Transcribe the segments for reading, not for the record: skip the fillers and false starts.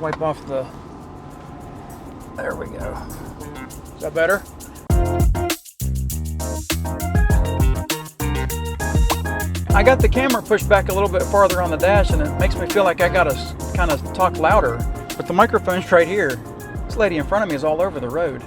Wipe off the, there we go. Is that better? I got the camera pushed back a little bit farther on the dash, and it makes me feel like I gotta kind of talk louder, but the microphone's right here. This lady in front of me is all over the road.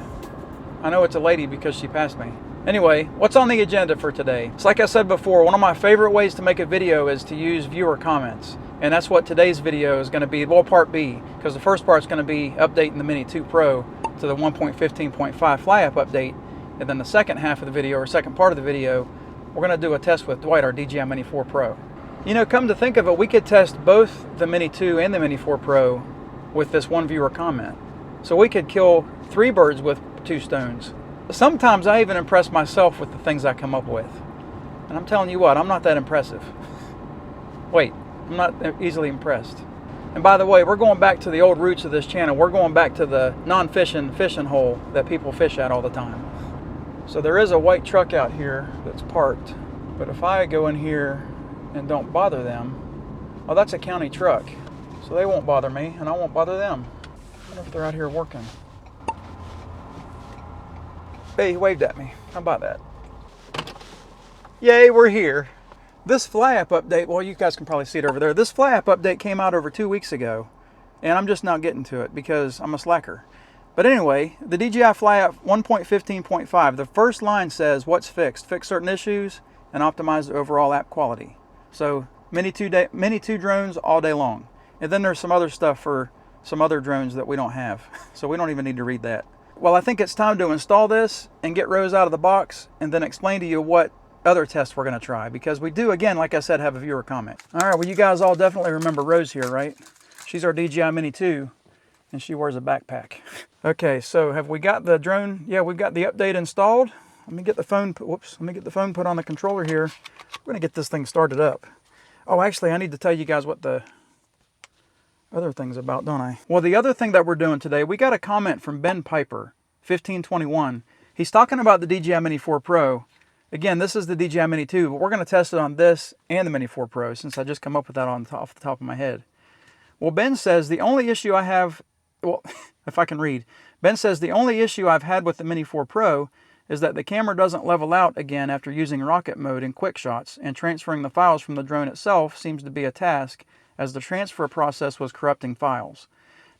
I know it's a lady because she passed me. Anyway, what's on the agenda for today? It's like I said before, one of my favorite ways to make a video is to use viewer comments. And that's what today's video is going to be, well, part B, because the first part's going to be updating the Mini 2 Pro to the 1.15.5 Fly App update. And then the second half of the video, or second part of the video, we're going to do a test with Dwight, our DJI Mini 4 Pro. You know, come to think of it, we could test both the Mini 2 and the Mini 4 Pro with this one viewer comment. So we could kill 3 birds with 2 stones. Sometimes I even impress myself with the things I come up with. And I'm telling you what, I'm not that impressive. Wait, I'm not easily impressed. And by the way, we're going back to the old roots of this channel. We're going back to the non-fishing fishing hole that people fish at all the time. So there is a white truck out here that's parked. But if I go in here and don't bother them, oh, that's a county truck. So they won't bother me and I won't bother them. I wonder if they're out here working. Hey, he waved at me. How about that? Yay, we're here. This Fly App update, well, you guys can probably see it over there. This Fly App update came out over 2 weeks ago, and I'm just not getting to it because I'm a slacker. But anyway, the DJI Fly App 1.15.5, the first line says what's fixed. Fix certain issues and optimize the overall app quality. So Mini 2 drones all day long. And then there's some other stuff for some other drones that we don't have. So we don't even need to read that. Well, I think it's time to install this and get Rose out of the box and then explain to you what other tests we're going to try, because we do, again, like I said, have a viewer comment. All right, well, you guys all definitely remember Rose here, right? She's our DJI Mini 2, and she wears a backpack. Okay, so have we got the drone? Yeah, we've got the update installed. Let me get the phone, whoops, let me get the phone put on the controller here. We're going to get this thing started up. Oh, actually, I need to tell you guys what the other thing's about, don't I? Well, the other thing that we're doing today, we got a comment from Ben Piper, 1521. He's talking about the DJI Mini 4 Pro. Again, this is the DJI Mini 2, but we're going to test it on this and the Mini 4 Pro since I just come up with that off the top of my head. Well, Ben says the only issue I have, well, if I can read, Ben says the only issue I've had with the Mini 4 Pro is that the camera doesn't level out again after using rocket mode in quick shots, and transferring the files from the drone itself seems to be a task as the transfer process was corrupting files.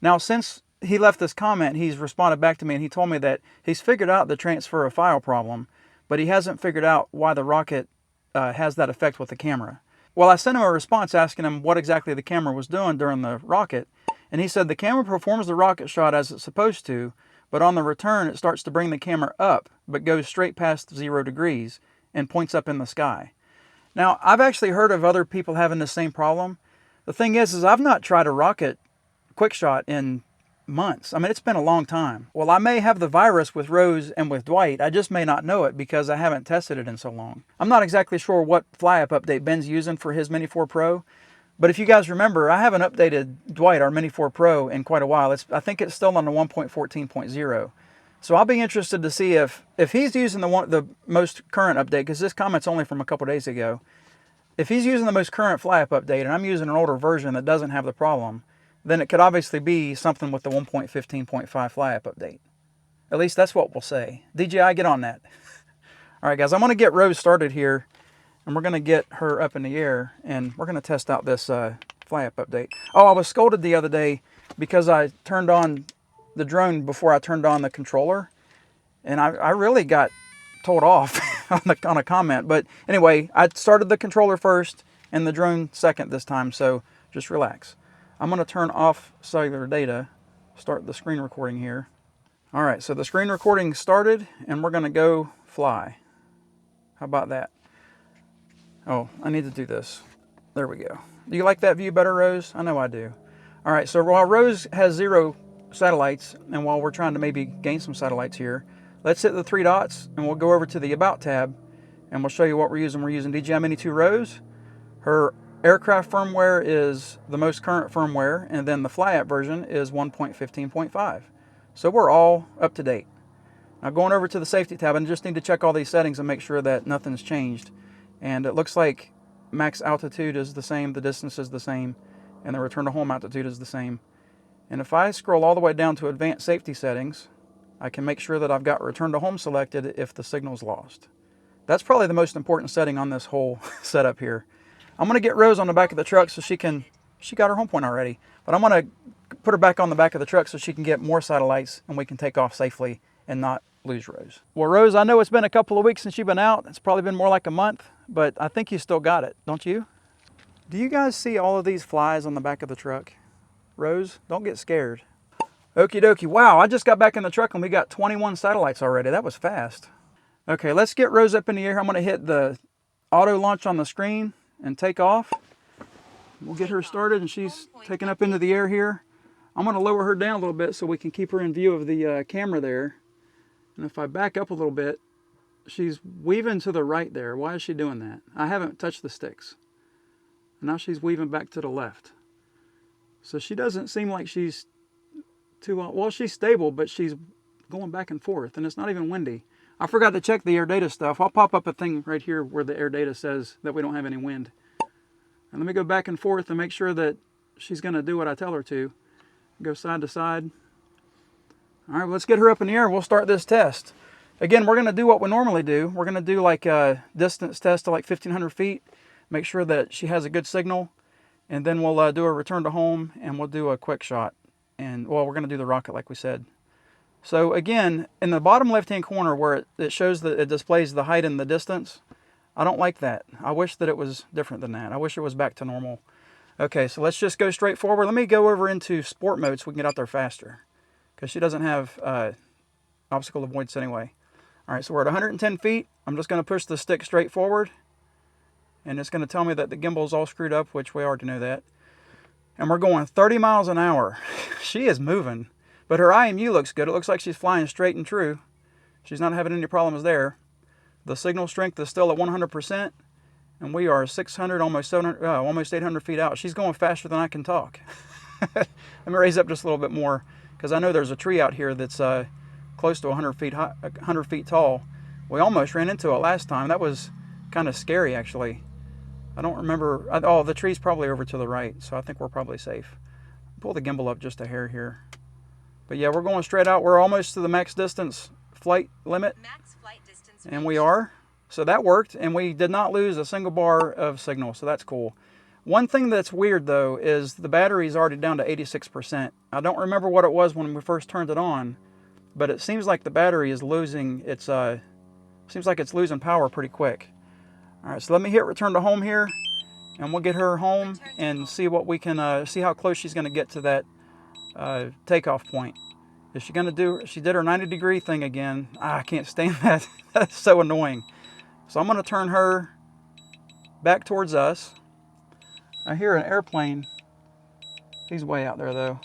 Now, since he left this comment, he's responded back to me and he told me that he's figured out the transfer of file problem, but he hasn't figured out why the rocket has that effect with the camera. Well, I sent him a response asking him what exactly the camera was doing during the rocket, and he said the camera performs the rocket shot as it's supposed to, but on the return it starts to bring the camera up, but goes straight past 0 degrees and points up in the sky. Now, I've actually heard of other people having the same problem. The thing is I've not tried a rocket quick shot in months. I mean, it's been a long time. Well, I may have the virus with Rose and with Dwight. I just may not know it because I haven't tested it in so long. I'm not exactly sure what Fly App update Ben's using for his Mini 4 Pro, but if you guys remember, I haven't updated Dwight, our Mini 4 Pro, in quite a while. I think it's still on the 1.14.0. So I'll be interested to see if he's using the most current update, because this comment's only from a couple days ago. If he's using the most current Fly App update and I'm using an older version that doesn't have the problem, then it could obviously be something with the 1.15.5 Fly App update. At least that's what we'll say. DJI, get on that. All right, guys, I'm going to get Rose started here, and we're going to get her up in the air, and we're going to test out this Fly App update. Oh, I was scolded the other day because I turned on the drone before I turned on the controller, and I really got told off on a comment. But anyway, I started the controller first and the drone second this time, so just relax. I'm going to turn off cellular data, start the screen recording here. All right, so the screen recording started, and we're going to go fly. How about that? Oh, I need to do this. There we go. Do you like that view better, Rose? I know I do. All right, so while Rose has 0 satellites, and while we're trying to maybe gain some satellites here, let's hit the 3 dots, and we'll go over to the About tab, and we'll show you what we're using. We're using DJI Mini 2 Rose. Her aircraft firmware is the most current firmware, and then the Fly App version is 1.15.5. So we're all up to date. Now going over to the safety tab, and just need to check all these settings and make sure that nothing's changed. And it looks like max altitude is the same, the distance is the same, and the return to home altitude is the same. And if I scroll all the way down to advanced safety settings, I can make sure that I've got return to home selected if the signal's lost. That's probably the most important setting on this whole setup here. I'm going to get Rose on the back of the truck so she got her home point already, but I'm going to put her back on the back of the truck so she can get more satellites and we can take off safely and not lose Rose. Well, Rose, I know it's been a couple of weeks since you've been out. It's probably been more like a month, but I think you still got it, don't you? Do you guys see all of these flies on the back of the truck? Rose, don't get scared. Okie dokie. Wow, I just got back in the truck and we got 21 satellites already. That was fast. Okay, let's get Rose up in the air. I'm going to hit the auto launch on the screen and take off. We'll get her started and she's taking up into the air here. I'm going to lower her down a little bit so we can keep her in view of the camera there. And if I back up a little bit, she's weaving to the right there. Why is she doing that? I haven't touched the sticks. Now she's weaving back to the left. So she doesn't seem like she's too, well, she's stable, but she's going back and forth and it's not even windy. I forgot to check the air data stuff. I'll pop up a thing right here where the air data says that we don't have any wind. And let me go back and forth and make sure that she's going to do what I tell her to. Go side to side. All right, let's get her up in the air and we'll start this test. Again, we're going to do what we normally do. We're going to do like a distance test to like 1,500 feet. Make sure that she has a good signal. And then we'll do a return to home and we'll do a quick shot. And well, we're going to do the rocket like we said. So again, in the bottom left-hand corner where it shows that it displays the height and the distance, I don't like that. I wish that it was different than that. I wish it was back to normal. Okay, so let's just go straight forward. Let me go over into sport mode so we can get out there faster, because she doesn't have obstacle avoidance anyway. All right, so we're at 110 feet. I'm just going to push the stick straight forward, and it's going to tell me that the gimbal's all screwed up, which we already know that. And we're going 30 miles an hour. She is moving. But her IMU looks good. It looks like she's flying straight and true. She's not having any problems there. The signal strength is still at 100%. And we are 600, almost 800 feet out. She's going faster than I can talk. Let me raise up just a little bit more, because I know there's a tree out here that's close to 100 feet high, 100 feet tall. We almost ran into it last time. That was kind of scary, actually. I don't remember. Oh, the tree's probably over to the right, so I think we're probably safe. Pull the gimbal up just a hair here. But yeah, we're going straight out. We're almost to the max distance flight limit. Max flight distance reached. And we are. So that worked, and we did not lose a single bar of signal, so that's cool. One thing that's weird, though, is the battery is already down to 86%. I don't remember what it was when we first turned it on, but it seems like the battery is losing its, seems like it's losing power pretty quick. All right, so let me hit return to home here, and we'll get her home and see what we can, see how close she's going to get to that takeoff point. Is she going to do, she did her 90-degree thing again. I can't stand that. That's so annoying. So I'm going to turn her back towards us. I hear an airplane. He's way out there though.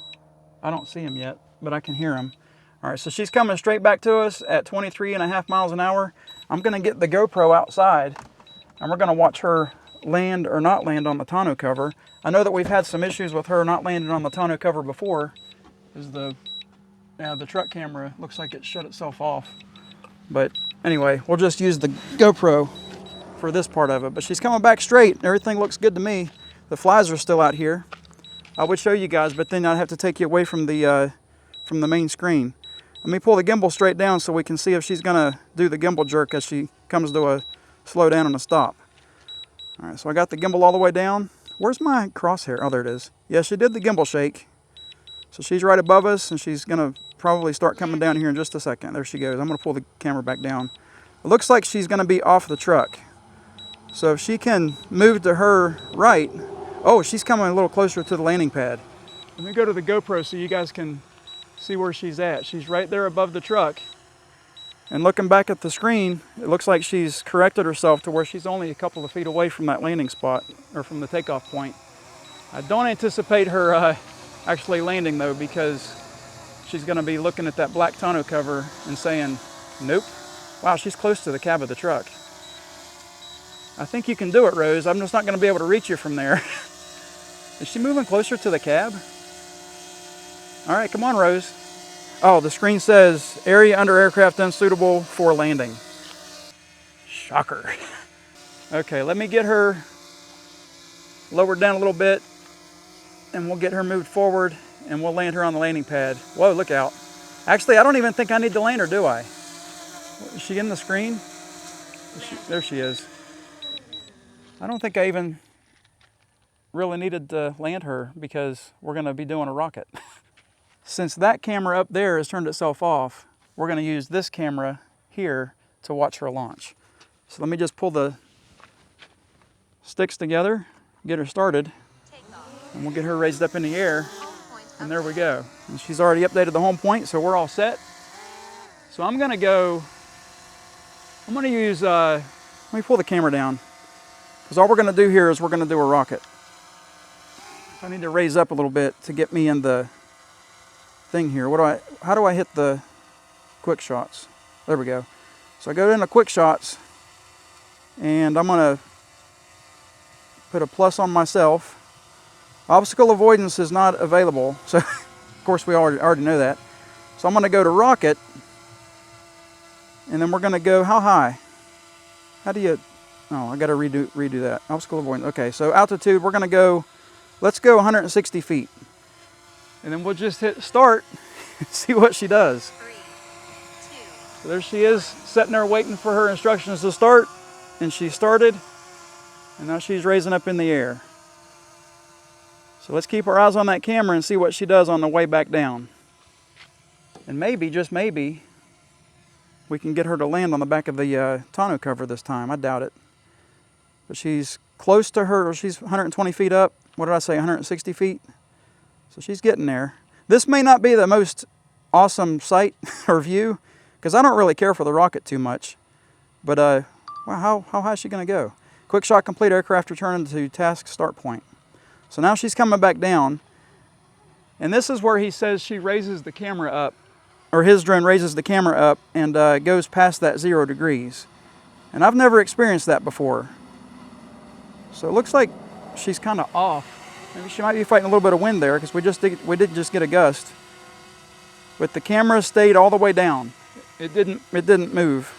I don't see him yet, but I can hear him. All right, so she's coming straight back to us at 23.5 miles an hour. I'm going to get the GoPro outside, and we're going to watch her land or not land on the tonneau cover. I know that we've had some issues with her not landing on the tonneau cover before, because the truck camera looks like it shut itself off. But anyway, we'll just use the GoPro for this part of it. But she's coming back straight. Everything looks good to me. The flies are still out here. I would show you guys, but then I'd have to take you away from the main screen. Let me pull the gimbal straight down so we can see if she's going to do the gimbal jerk as she comes to a slow down and a stop. All right, so I got the gimbal all the way down. Where's my crosshair? Oh, there it is. Yeah, she did the gimbal shake. So she's right above us, and she's going to probably start coming down here in just a second. There she goes. I'm going to pull the camera back down. It looks like she's going to be off the truck. So if she can move to her right. Oh, she's coming a little closer to the landing pad. Let me go to the GoPro so you guys can see where she's at. She's right there above the truck. And looking back at the screen, it looks like she's corrected herself to where she's only a couple of feet away from that landing spot, or from the takeoff point. I don't anticipate her actually landing though, because she's going to be looking at that black tonneau cover and saying, nope. Wow, she's close to the cab of the truck. I think you can do it, Rose. I'm just not going to be able to reach you from there. Is she moving closer to the cab? All right, come on, Rose. Oh, the screen says area under aircraft unsuitable for landing. Shocker. Okay, let me get her lowered down a little bit, and we'll get her moved forward, and we'll land her on the landing pad. Whoa, look out. Actually, I don't even think I need to land her, do I? Is she in the screen? There she is. I don't think I even really needed to land her because we're going to be doing a rocket. Since that camera up there has turned itself off, we're going to use this camera here to watch her launch. So let me just pull the sticks together, get her started, and we'll get her raised up in the air. And there we go. And she's already updated the home point, so we're all set. So I'm going to use, let me pull the camera down. Because all we're going to do here is we're going to do a rocket. I need to raise up a little bit to get me in the thing here. How do I hit the quick shots? There we go. So I go into quick shots, and I'm going to put a plus on myself. Obstacle avoidance is not available, so of course we already know that. So I'm going to go to rocket, and then we're going to go how high? How do you? Oh, I got to redo that. Obstacle avoidance. Okay, so altitude. We're going to go. Let's go 160 feet, and then we'll just hit start and see what she does. 3, 2. So there she is, sitting there waiting for her instructions to start, and she started, and now she's raising up in the air. So let's keep our eyes on that camera and see what she does on the way back down. And maybe, just maybe, we can get her to land on the back of the tonneau cover this time. I doubt it. But she's close to her, she's 120 feet up. What did I say, 160 feet? So she's getting there. This may not be the most awesome sight or view, because I don't really care for the rocket too much. But wow, how high is she going to go? Quick shot complete, aircraft returning to task start point. So now she's coming back down, and this is where he says she raises the camera up, or his drone raises the camera up and goes past that 0 degrees. And I've never experienced that before. So it looks like she's kind of off. Maybe she might be fighting a little bit of wind there, because we did just get a gust. But the camera stayed all the way down. It didn't move.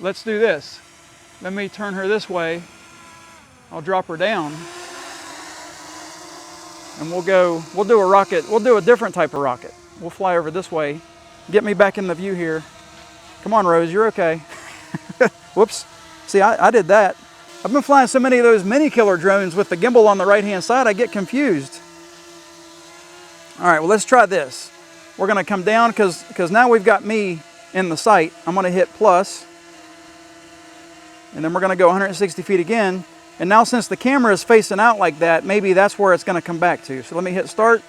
Let's do this. Let me turn her this way. I'll drop her down. And we'll do a rocket. We'll do a different type of rocket. We'll fly over this way. Get me back in the view here. Come on, Rose, you're okay. Whoops. See, I did that. I've been flying so many of those mini killer drones with the gimbal on the right-hand side, I get confused. All right, well, let's try this. We're gonna come down because now we've got me in the sight. I'm gonna hit plus, and then we're gonna go 160 feet again. And now since the camera is facing out like that, maybe that's where it's going to come back to. So let me hit start. 2.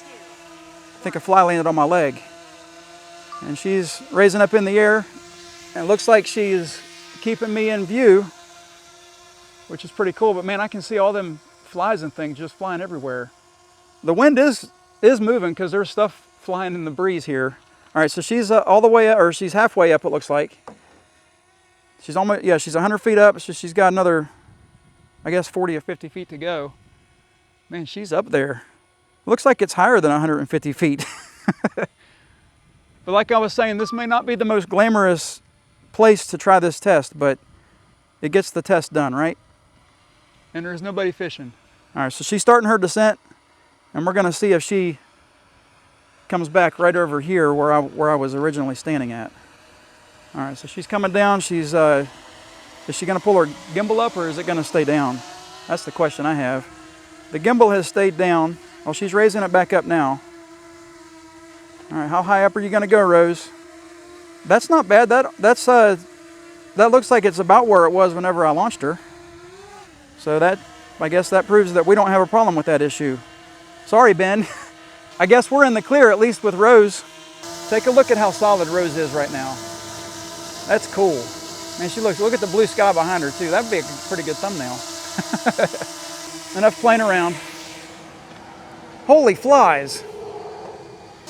I think a fly landed on my leg. And she's raising up in the air. And it looks like she's keeping me in view, which is pretty cool. But man, I can see all them flies and things just flying everywhere. The wind is moving because there's stuff flying in the breeze here. All right, so she's all the way up, or she's halfway up, it looks like. She's almost, yeah, she's 100 feet up. So she's got another, I guess, 40 or 50 feet to go. Man, she's up there. Looks like it's higher than 150 feet. But like I was saying, this may not be the most glamorous place to try this test, but it gets the test done, right? And there's nobody fishing. All right, so she's starting her descent, and we're gonna see if she comes back right over here where I was originally standing at. All right, so she's coming down. She's is she going to pull her gimbal up, or is it going to stay down? That's the question I have. The gimbal has stayed down. Well, she's raising it back up now. All right, how high up are you going to go, Rose? That's not bad. That looks like it's about where it was whenever I launched her. So I guess that proves that we don't have a problem with that issue. Sorry, Ben. I guess we're in the clear, at least with Rose. Take a look at how solid Rose is right now. That's cool. Man, look at the blue sky behind her too. That'd be a pretty good thumbnail. Enough playing around. Holy flies.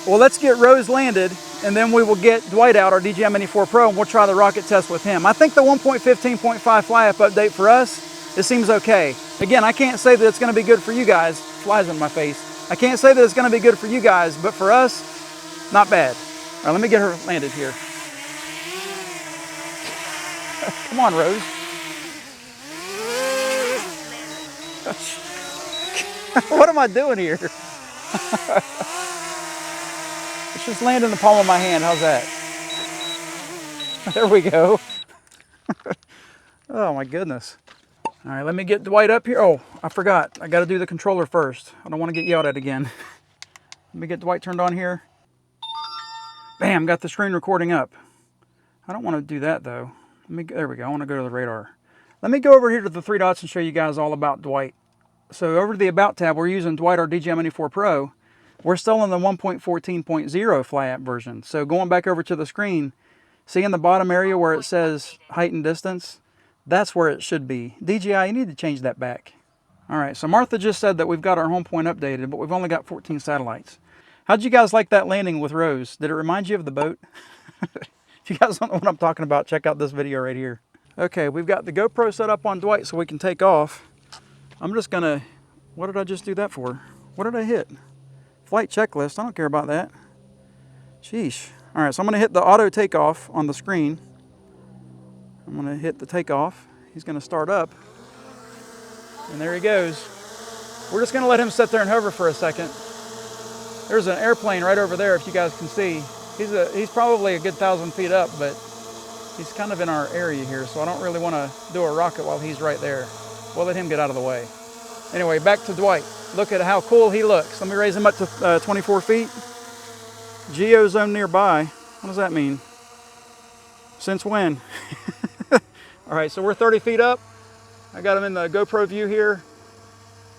Well, let's get Rose landed, and then we will get Dwight out, our DJI Mini 4 Pro, and we'll try the rocket test with him. I think the 1.15.5 Fly App update for us, it seems okay. Again, I can't say that it's going to be good for you guys. Flies in my face. I can't say that it's going to be good for you guys, but for us, not bad. All right, let me get her landed here. Come on, Rose. What am I doing here? Let's just land in the palm of my hand. How's that? There we go. Oh my goodness. All right, let me get Dwight up here. Oh, I forgot. I got to do the controller first. I don't want to get yelled at again. Let me get Dwight turned on here. Bam, got the screen recording up. I don't want to do that though. There we go. I want to go to the radar. Let me go over here to the three dots and show you guys all about Dwight. So over to the About tab, we're using Dwight, our DJI Mini 4 Pro. We're still in the 1.14.0 Fly App version. So going back over to the screen, see in the bottom area where it says height and distance? That's where it should be. DJI, you need to change that back. All right, so Martha just said that we've got our home point updated, but we've only got 14 satellites. How'd you guys like that landing with Rose? Did it remind you of the boat? If you guys don't know what I'm talking about, check out this video right here. Okay, we've got the GoPro set up on Dwight so we can take off. I'm just gonna, what did I just do that for? What did I hit? Flight checklist, I don't care about that. Sheesh. All right, so I'm gonna hit the auto takeoff on the screen. I'm gonna hit the takeoff. He's gonna start up. And there he goes. We're just gonna let him sit there and hover for a second. There's an airplane right over there if you guys can see. He's probably a good 1,000 feet up, but he's kind of in our area here, so I don't really want to do a rocket while he's right there. We'll let him get out of the way. Anyway, back to Dwight. Look at how cool he looks. Let me raise him up to 24 feet. Geo zone nearby. What does that mean? Since when? All right, so we're 30 feet up. I got him in the GoPro view here.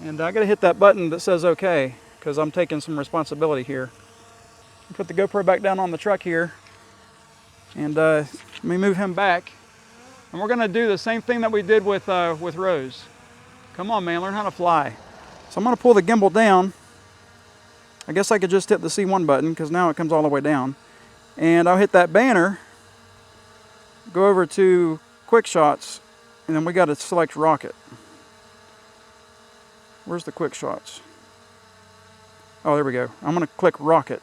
And I got to hit that button that says OK, because I'm taking some responsibility here. Put the GoPro back down on the truck here. And let me move him back. And we're going to do the same thing that we did with Rose. Come on, man, learn how to fly. So I'm going to pull the gimbal down. I guess I could just hit the C1 button because now it comes all the way down. And I'll hit that banner, go over to quick shots, and then we got to select rocket. Where's the quick shots? Oh, there we go. I'm going to click rocket.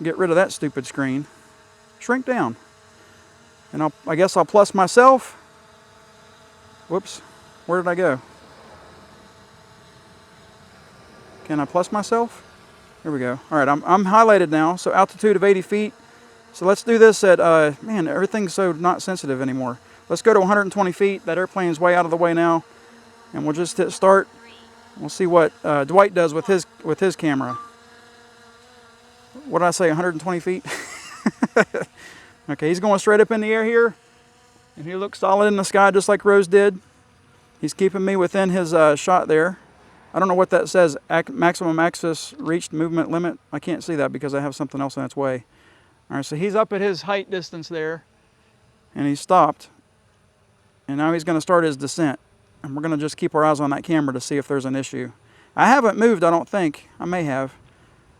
Get rid of that stupid screen. Shrink down. And I guess I'll plus myself. Whoops. Where did I go? Can I plus myself? Here we go. All right, I'm highlighted now. So altitude of 80 feet. So let's do this at, man, everything's so not sensitive anymore. Let's go to 120 feet. That airplane's way out of the way now. And we'll just hit start. We'll see what Dwight does with his camera. What did I say, 120 feet? Okay, he's going straight up in the air here. And he looks solid in the sky just like Rose did. He's keeping me within his shot there. I don't know what that says, maximum axis reached movement limit. I can't see that because I have something else in its way. All right, so he's up at his height distance there. And he's stopped. And now he's going to start his descent. And we're going to just keep our eyes on that camera to see if there's an issue. I haven't moved, I don't think. I may have.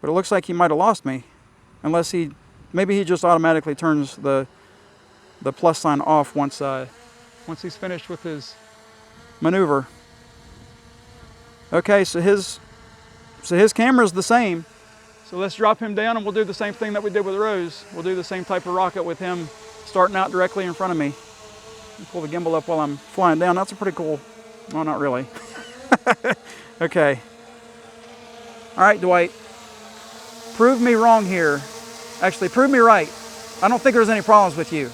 But it looks like he might have lost me. Unless maybe he just automatically turns the plus sign off once he's finished with his maneuver. Okay, so his camera's the same. So let's drop him down and we'll do the same thing that we did with Rose. We'll do the same type of rocket with him starting out directly in front of me. Pull the gimbal up while I'm flying down. That's a pretty cool, well, not really. Okay. All right, Dwight. Prove me wrong here. Actually, prove me right. I don't think there's any problems with you.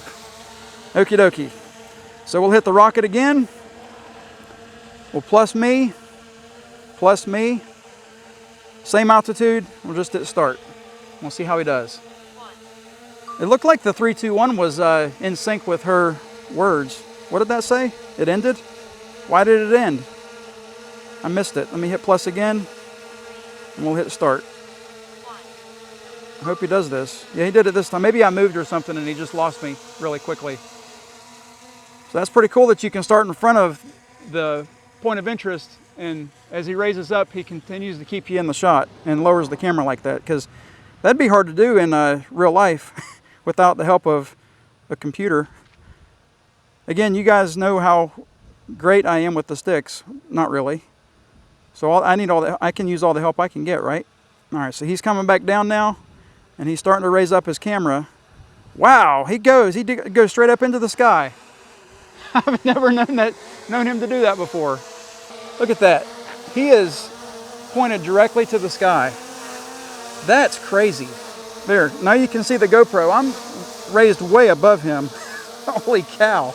Okie dokie. So we'll hit the rocket again. We'll plus me. Same altitude. We'll just hit start. We'll see how he does. It looked like the 3, 2, 1 was in sync with her words. What did that say? It ended? Why did it end? I missed it. Let me hit plus again. And we'll hit start. I hope he does this. Yeah, he did it this time. Maybe I moved or something and he just lost me really quickly. So that's pretty cool that you can start in front of the point of interest, and as he raises up, he continues to keep you in the shot and lowers the camera like that, because that'd be hard to do in real life without the help of a computer. Again, you guys know how great I am with the sticks. Not really. So I can use all the help I can get, right? All right, so he's coming back down now, and he's starting to raise up his camera. Wow, he goes straight up into the sky. I've never known him to do that before. Look at that. He is pointed directly to the sky. That's crazy. There, now you can see the GoPro. I'm raised way above him. Holy cow.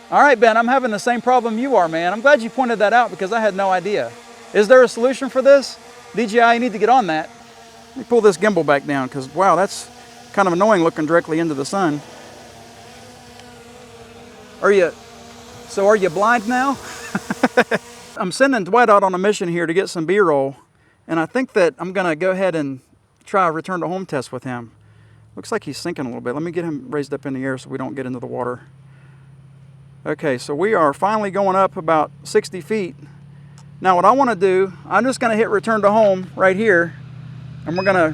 All right, Ben, I'm having the same problem you are, man. I'm glad you pointed that out because I had no idea. Is there a solution for this? DJI, you need to get on that. Let me pull this gimbal back down because, wow, that's kind of annoying looking directly into the sun. Are you blind now? I'm sending Dwight out on a mission here to get some B-roll, and I think that I'm gonna go ahead and try a return to home test with him. Looks like he's sinking a little bit. Let me get him raised up in the air so we don't get into the water. Okay, so we are finally going up about 60 feet. Now what I wanna do, I'm just gonna hit return to home right here, and we're gonna,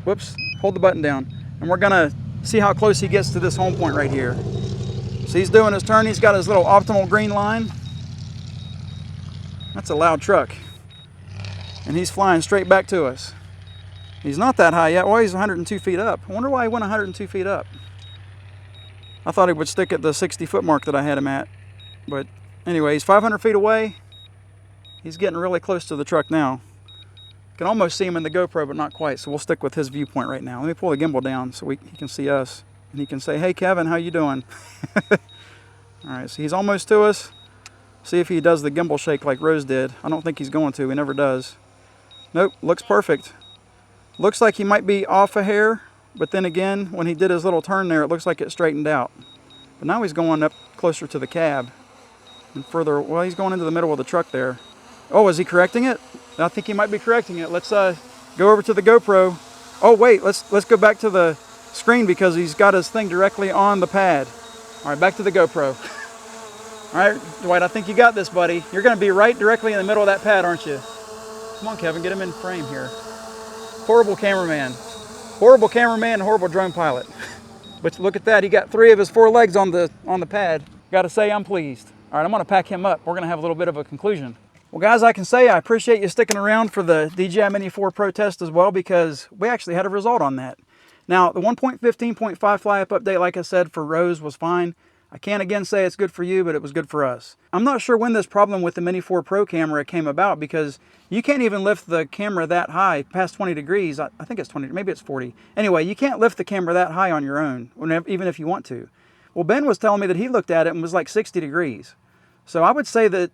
whoops, hold the button down, and we're gonna see how close he gets to this home point right here. So he's doing his turn. He's got his little optimal green line. That's a loud truck. And he's flying straight back to us. He's not that high yet. Well, he's 102 feet up. I wonder why he went 102 feet up. I thought he would stick at the 60-foot mark that I had him at. But anyway, he's 500 feet away. He's getting really close to the truck now. You can almost see him in the GoPro, but not quite. So we'll stick with his viewpoint right now. Let me pull the gimbal down so he can see us. And he can say, hey, Kevin, how you doing? All right, so he's almost to us. See if he does the gimbal shake like Rose did. I don't think he's going to. He never does. Nope, looks perfect. Looks like he might be off a hair, but then again, when he did his little turn there, it looks like it straightened out. But now he's going up closer to the cab. And further, well, he's going into the middle of the truck there. Oh, is he correcting it? I think he might be correcting it. Let's go over to the GoPro. Oh, wait, let's go back to the screen because he's got his thing directly on the pad. All right, back to the GoPro. All right, Dwight, I think you got this, buddy. You're going to be right directly in the middle of that pad, aren't you? Come on, Kevin, get him in frame here. Horrible cameraman. Horrible cameraman and horrible drone pilot. But look at that, he got 3 of his 4 legs on the pad. Got to say, I'm pleased. All right, I'm going to pack him up. We're going to have a little bit of a conclusion. Well, guys, I can say I appreciate you sticking around for the DJI Mini 4 Pro test as well because we actually had a result on that. Now, the 1.15.5 Fly App update, like I said, for Rose was fine. I can't again say it's good for you, but it was good for us. I'm not sure when this problem with the Mini 4 Pro camera came about because you can't even lift the camera that high past 20 degrees. I think it's 20, maybe it's 40. Anyway, you can't lift the camera that high on your own, even if you want to. Well, Ben was telling me that he looked at it and was like 60 degrees. So I would say that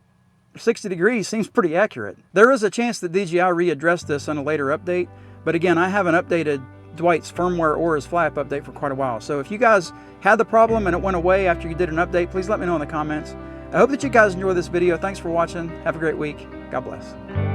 60 degrees seems pretty accurate. There is a chance that DJI readdressed this on a later update, but again, I haven't updated Dwight's firmware or his Fly App update for quite a while. So if you guys had the problem and it went away after you did an update, please let me know in the comments. I hope that you guys enjoyed this video. Thanks for watching. Have a great week. God bless.